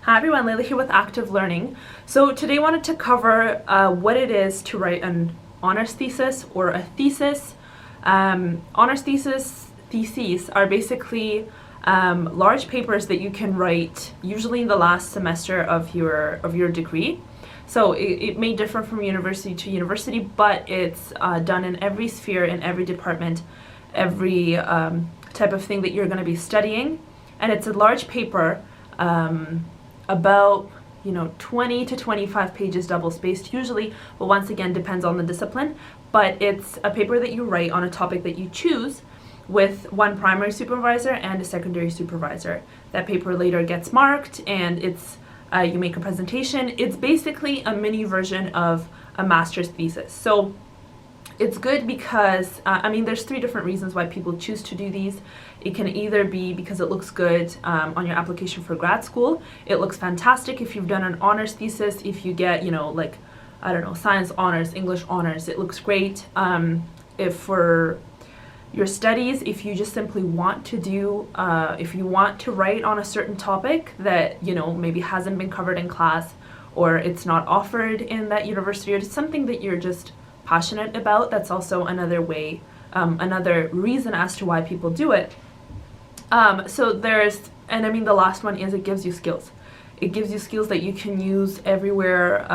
Hi everyone, Layla here with Active Learning. So today I wanted to cover what it is to write an honors thesis or a thesis. Honors theses are basically large papers that you can write usually in the last semester of your degree. So it may differ from university to university, but it's done in every sphere, in every department, every type of thing that you're going to be studying. And it's a large paper, about 20 to 25 pages double-spaced usually, but once again depends on the discipline. But it's a paper that you write on a topic that you choose with one primary supervisor and a secondary supervisor. That paper later gets marked and it's you make a presentation. It's basically a mini version of a master's thesis. So it's good because, there's three different reasons why people choose to do these. It can either be because it looks good on your application for grad school. It looks fantastic if you've done an honors thesis. If you get, science honors, English honors, it looks great. If for your studies, if you just simply want to do, if you want to write on a certain topic that, maybe hasn't been covered in class or it's not offered in that university, or it's something that you're just passionate about, that's also another way, another reason as to why people do it. The last one is it gives you skills. It gives you skills that you can use everywhere,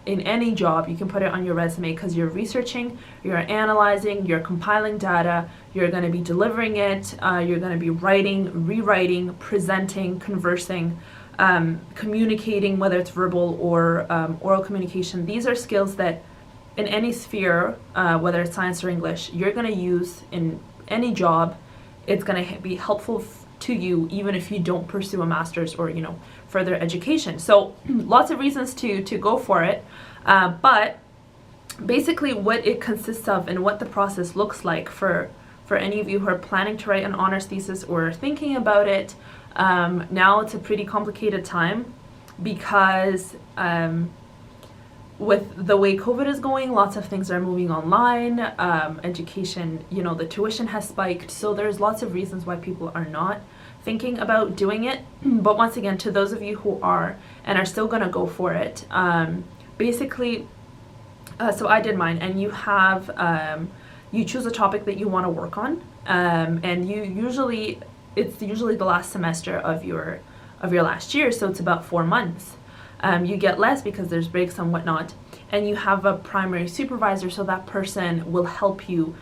in any job. You can put it on your resume because you're researching, you're analyzing, you're compiling data, you're going to be delivering it, you're going to be writing, rewriting, presenting, conversing, communicating, whether it's verbal or oral communication. These are skills that in any sphere, whether it's science or English, you're going to use in any job. It's going to be helpful to you even if you don't pursue a master's or further education. So lots of reasons to go for it, but basically what it consists of and what the process looks like for any of you who are planning to write an honors thesis or thinking about it. Now it's a pretty complicated time because with the way COVID is going, lots of things are moving online. Education, the tuition has spiked. So there's lots of reasons why people are not thinking about doing it. But once again, to those of you who are and are still going to go for it, so I did mine, and you have, you choose a topic that you want to work on, and it's usually the last semester of your last year, so it's about 4 months. You get less because there's breaks and whatnot, and you have a primary supervisor, so that person will help you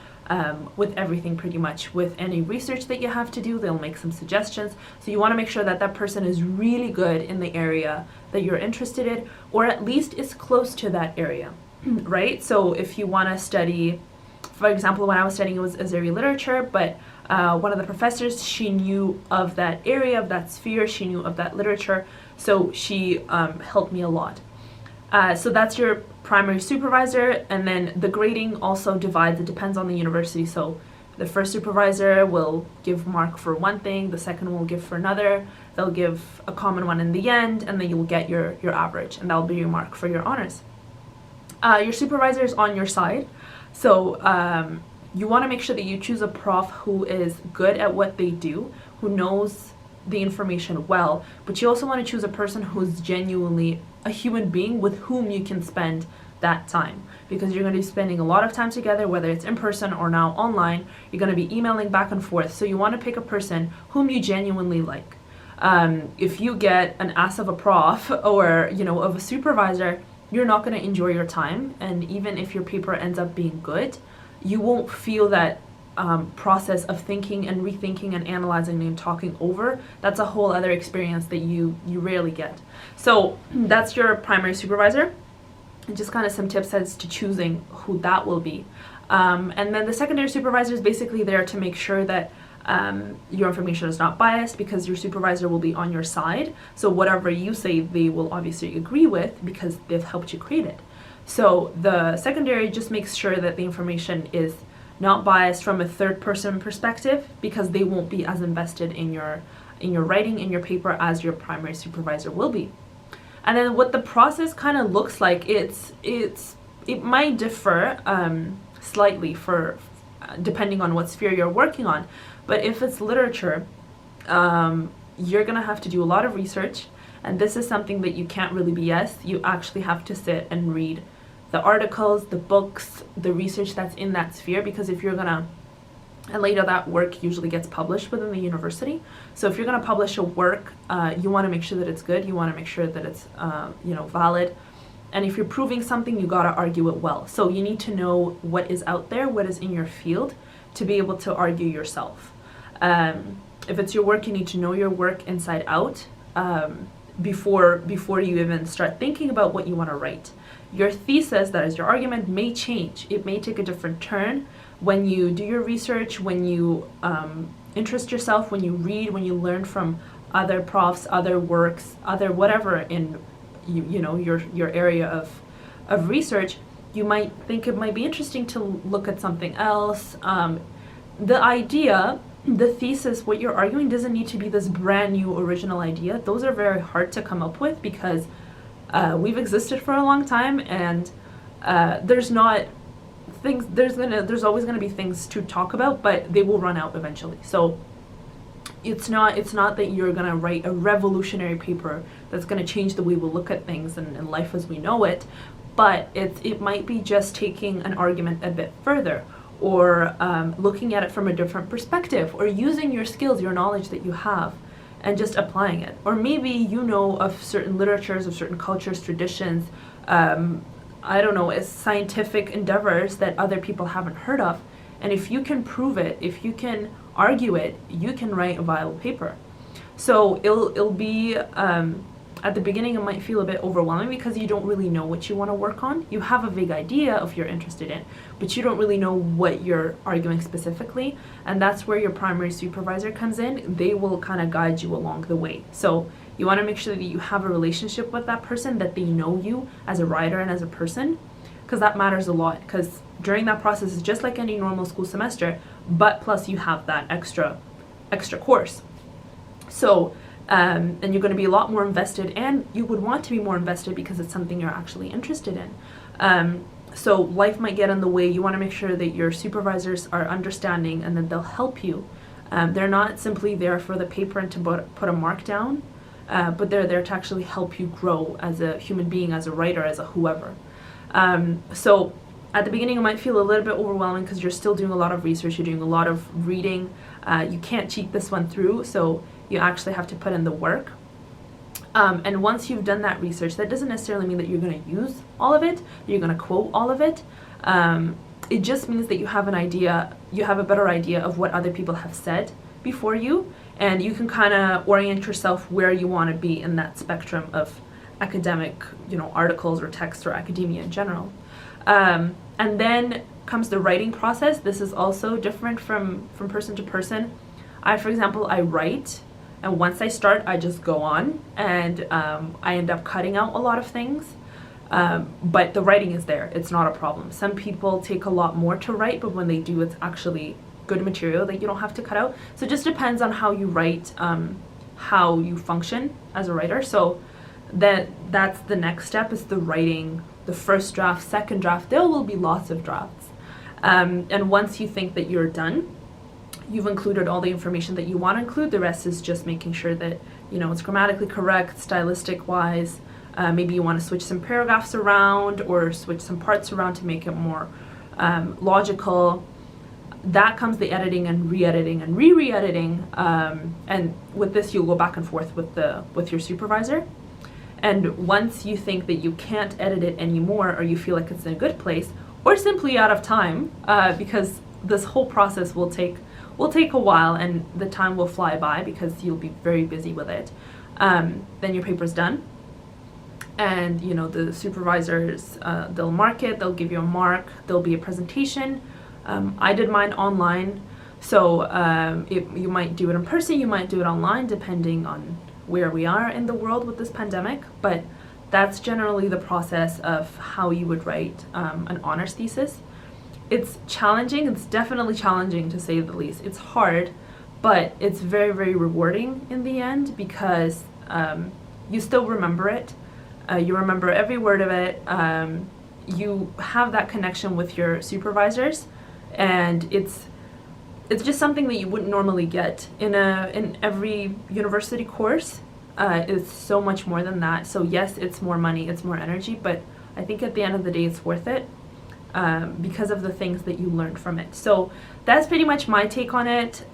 with everything pretty much. With any research that you have to do, they'll make some suggestions. So you want to make sure that that person is really good in the area that you're interested in, or at least is close to that area, right? So if you want to study, for example, when I was studying, it was Azeri literature, but one of the professors, she knew of that area, of that sphere, she knew of that literature, so she helped me a lot. So that's your primary supervisor, and then the grading also divides. It depends on the university. So the first supervisor will give mark for one thing, the second will give for another, they'll give a common one in the end, and then you'll get your average, and that'll be your mark for your honors. Your supervisor is on your side, so you want to make sure that you choose a prof who is good at what they do, who knows the information well, but you also want to choose a person who's genuinely a human being with whom you can spend that time, because you're going to be spending a lot of time together, whether it's in person or now online. You're going to be emailing back and forth, so you want to pick a person whom you genuinely like. If you get an ass of a prof or of a supervisor, you're not going to enjoy your time, and even if your paper ends up being good, you won't feel that process of thinking and rethinking and analyzing and talking over. That's a whole other experience that you rarely get. So that's your primary supervisor, and just kind of some tips as to choosing who that will be. And then the secondary supervisor is basically there to make sure that your information is not biased, because your supervisor will be on your side. So whatever you say, they will obviously agree with because they've helped you create it. So the secondary just makes sure that the information is not biased from a third person perspective, because they won't be as invested in your writing, in your paper, as your primary supervisor will be. And then what the process kind of looks like, it might differ slightly for depending on what sphere you're working on. But if it's literature, you're gonna have to do a lot of research, And this is something that you can't really BS. You actually have to sit and read the articles, the books, the research that's in that sphere, because if you're gonna, and later that work usually gets published within the university. So if you're gonna publish a work, you wanna make sure that it's good, you wanna make sure that it's valid. And if you're proving something, you gotta argue it well. So you need to know what is out there, what is in your field, to be able to argue yourself. If it's your work, you need to know your work inside out before you even start thinking about what you want to write. Your thesis, that is your argument, may change. It may take a different turn when you do your research, when you interest yourself, when you read, when you learn from other profs, other works, other whatever in your area of research. You might think it might be interesting to look at something else. The idea, the thesis, what you're arguing doesn't need to be this brand new original idea. Those are very hard to come up with because we've existed for a long time, and there's always gonna be things to talk about, but they will run out eventually. So it's not that you're gonna write a revolutionary paper that's gonna change the way we look at things and life as we know it, but it might be just taking an argument a bit further, or looking at it from a different perspective, or using your skills, your knowledge that you have, and just applying it. Or maybe you know of certain literatures, of certain cultures, traditions, as scientific endeavors that other people haven't heard of. And if you can prove it, if you can argue it, you can write a viable paper. So it'll be, at the beginning it might feel a bit overwhelming because you don't really know what you want to work on. You have a vague idea of what you're interested in, but you don't really know what you're arguing specifically. And that's where your primary supervisor comes in. They will kind of guide you along the way. So you want to make sure that you have a relationship with that person, that they know you as a writer and as a person, because that matters a lot. Because during that process, it's just like any normal school semester, but plus you have that extra course. So and you're going to be a lot more invested, and you would want to be more invested because it's something you're actually interested in. So life might get in the way. You want to make sure that your supervisors are understanding and that they'll help you. They're not simply there for the paper and to put a mark down, but they're there to actually help you grow as a human being, as a writer, as a whoever. So at the beginning it might feel a little bit overwhelming because you're still doing a lot of research, you're doing a lot of reading. You can't cheat this one through, so you actually have to put in the work. And once you've done that research, that doesn't necessarily mean that you're going to use all of it, that you're going to quote all of it. It just means that you have an idea, you have a better idea of what other people have said before you, and you can kind of orient yourself where you want to be in that spectrum of academic, articles or texts or academia in general. And then comes the writing process. This is also different from person to person. For example, I write, and once I start, I just go on, and I end up cutting out a lot of things. But the writing is there. It's not a problem. Some people take a lot more to write, but when they do, it's actually good material that you don't have to cut out. So it just depends on how you write, how you function as a writer. So that's the next step, is the writing, the first draft, second draft. There will be lots of drafts. And once you think that you're done, you've included all the information that you want to include. The rest is just making sure that it's grammatically correct, stylistic wise. Maybe you want to switch some paragraphs around or switch some parts around to make it more logical. That comes the editing and re-editing and re-editing. And with this, you'll go back and forth with your supervisor. And once you think that you can't edit it anymore, or you feel like it's in a good place, or simply out of time, because this whole process will take a while and the time will fly by because you'll be very busy with it, then your paper's done. And the supervisors, they'll mark it, they'll give you a mark, there'll be a presentation. I did mine online, so you might do it in person, you might do it online, depending on where we are in the world with this pandemic, but that's generally the process of how you would write an honors thesis. It's challenging. It's definitely challenging, to say the least. It's hard, but it's very, very rewarding in the end, because you still remember it. You remember every word of it. You have that connection with your supervisors, and it's just something that you wouldn't normally get in every university course. It's so much more than that. So yes, it's more money, it's more energy, but I think at the end of the day it's worth it, because of the things that you learned from it. So that's pretty much my take on it.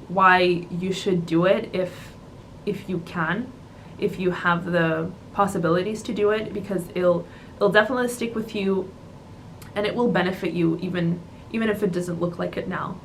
Why you should do it if you can, if you have the possibilities to do it, because it'll definitely stick with you, and it will benefit you even if it doesn't look like it now.